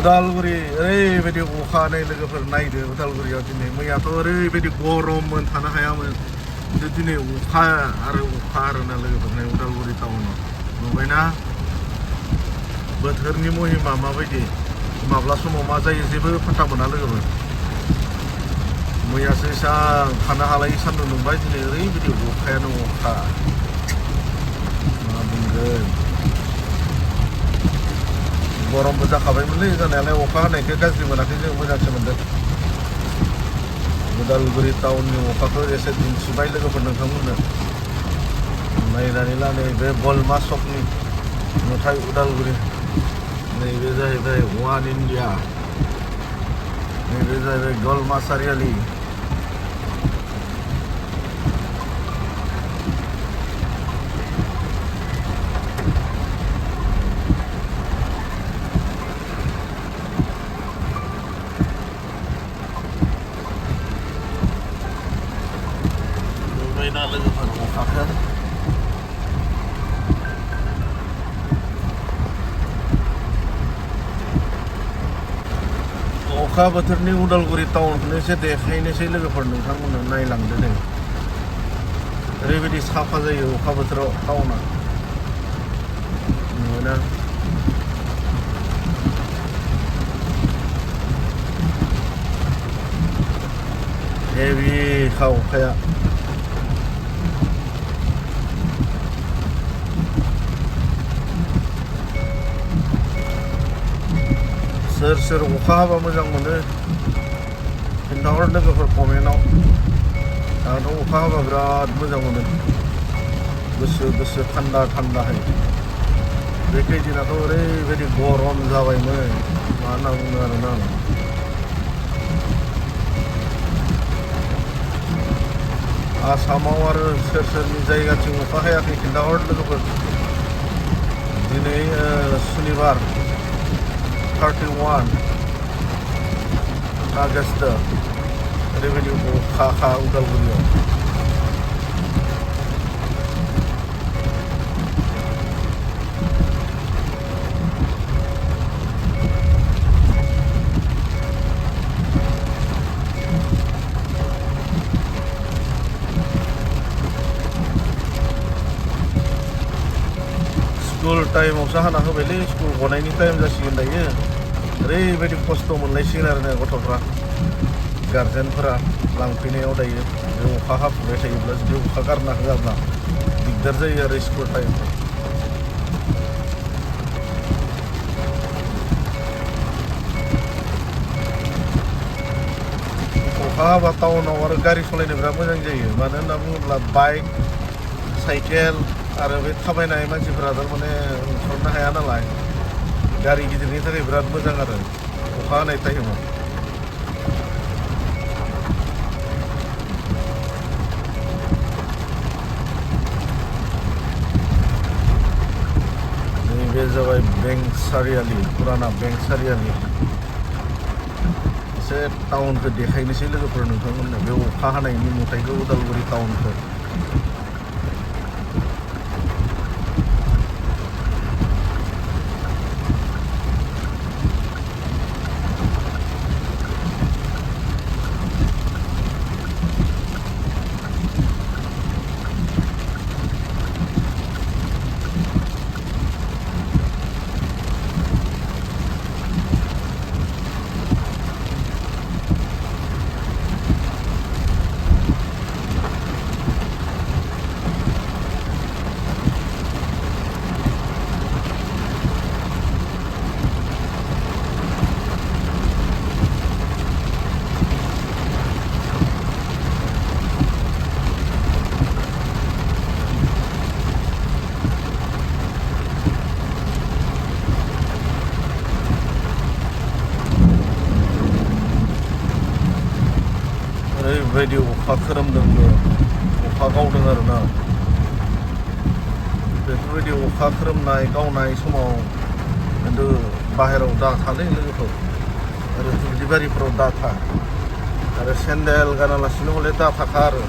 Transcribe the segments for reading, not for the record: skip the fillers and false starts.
उदालगुरि ओरैबायदि अखा हानाय लोगोफोर नायदो उदालगुरियाव दिनै मैयाथ' ओरैबायदि गरममोन थानो हायामोन खिन्थु दिनै अखा आरोना लोगोफोर नै उदालगुरि टाउनाव नुबायना बोथोरनि महिमा माबायदि माब्ला समाव मा जायो जेबो फात्ता मोना लोगोफोर मैयासो एसां थानो हालायै सान्दुं दुंबाय दिनै ओरैबायदि अखायानो अखा मा बुंगोन गरमबो जाखाबायमोनलै जानायालाय अखा हानायखौ गाज्रि मोनाखै जों मोजांसो मोनदों उदालगुरि टाउननि अखाखौ एसे दिन्थिबाय लोगोफोर नोंथांमोननो नायनानै ला नैबे गलमा सकनि नुथाय उदालगुरि नैबे जाहैबाय वान इन्डिया नैबे जाहैबाय गलमा सारियालि नुबायना लोगोफोर अखाखौ अखा बोथोरनि उदालगुरि टाउनखौनो एसे देखायनोसै लोगोफोर नोंथांमोननो नायलांदो नै ओरैबायदि साफा जायो अखा बोथोराव टाउना नुबायना हेभिखा अखाया सोर अखा हाबा मोजां मोनो खिन्थाहर लोगोफोर कमेन्टआव आंथ' अखा हाबा बिराद मोजां मोनो गोसो थान्दाहाय बे खैदिनाथ' ओरैबायदि गरम जाबायमोन मा होनना बुङो आरोना आसामाव आरो सोरनि जायगाथिं अखा हायाखै खिन्थाहर लोगोफोर दिनै सुनिबार 31 आगस्ट ओरैबायदि अखा उदालगुरियाव स्कुल टाइमावसो हाना होबायलै स्कुल गनायनि टाइम जासिगोन दायो ओरैबायदि खस्थ' मोनलायसिगोन आरो ना गथ'फ्रा गारजेनफोरा लांफैनायाव दायो बे अखा हाफुबाय थायोब्ला जुदि अखा गारना होआब्ला दिगदार जायो आरो स्कुल टाइमआव अखा हाबा टाउनाव आरो गारि सालायनो बिराद मोजां जायो मानो होनना बुङोब्ला बाइक साइकेल आरो बे थाबायनाय मानसिफोरा थारमाने ओंखारनो हाया नालाय गारि गिदिरनि थाखाय बिराद मोजां आरो अखा हानाय टाइमाव नैबे जाबाय बेंक सारियालि पुराना बेंक सारियालि एसे टाउनखौ देखायनोसै लोगोफोर नोंथांमोननो बे अखा हानायनि नुथायखौ उदालगुरि टाउनखौ ओरैबायदि अखा खोरोमदोंबो अखा गावदों आरोना बेफोरबायदि अखा खोरोमनाय गावनाय समाव खिन्थु बाहेरायाव दाथालै लोगोफोर आरो दुब्लिबारिफोराव दाथा आरो सेन्देल गानालासिनो हले दाथाखा आरो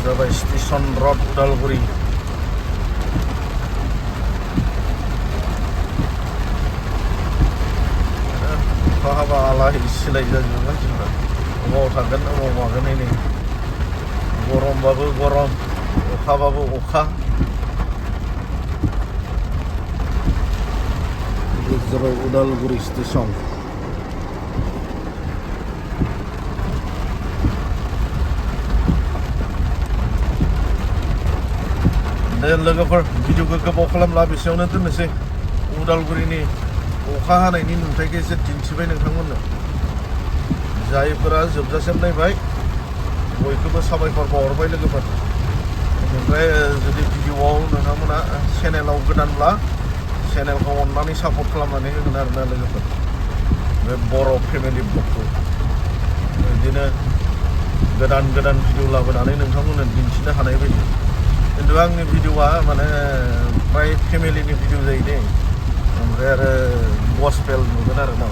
जाबाय स्टेशन रड उदालगुरि अखा हाबा आलाहि सिलाय जाजोबो मानसिफ्रा अबाव थागोन अबाव मागोन नै गरमबाबो गरम अखाबाबो अखा जाबाय उदालगुरि स्टेशन दे लोगोफोर भिडिअखौ गोबाव खालामला बेसेयावनो दोननोसै उदालगुरिनि अखा हानायनि नुथायखौ एसे दिन्थिबाय नोंथांमोननो जायफोरा जोबजासिम नायबाय बयखौबो साबायखर बावहरबाय लोगोफोर बेनिफ्राय जुदि भिडिअआव नोंथांमोना चेनेलाव गोदानब्ला चेनेलखौ अननानै सापर्ट खालामनानै होगोन आरोना लोगोफोर बे बर' फेमिलि ब्लगखौ बिदिनो गोदान गोदान भिडिअ लाबोनानै नोंथांमोननो दिन्थिनो हानाय बायदि खिन्थु आंनि भिडिअआ माने फ्राय फेमिलिनि भिडिअ जायो दे ओमफ्राय आरो गस्पेल नुगोन आरो ना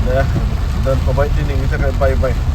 दे दोनथ'बाय दिनैनि थाखाय बाय बाय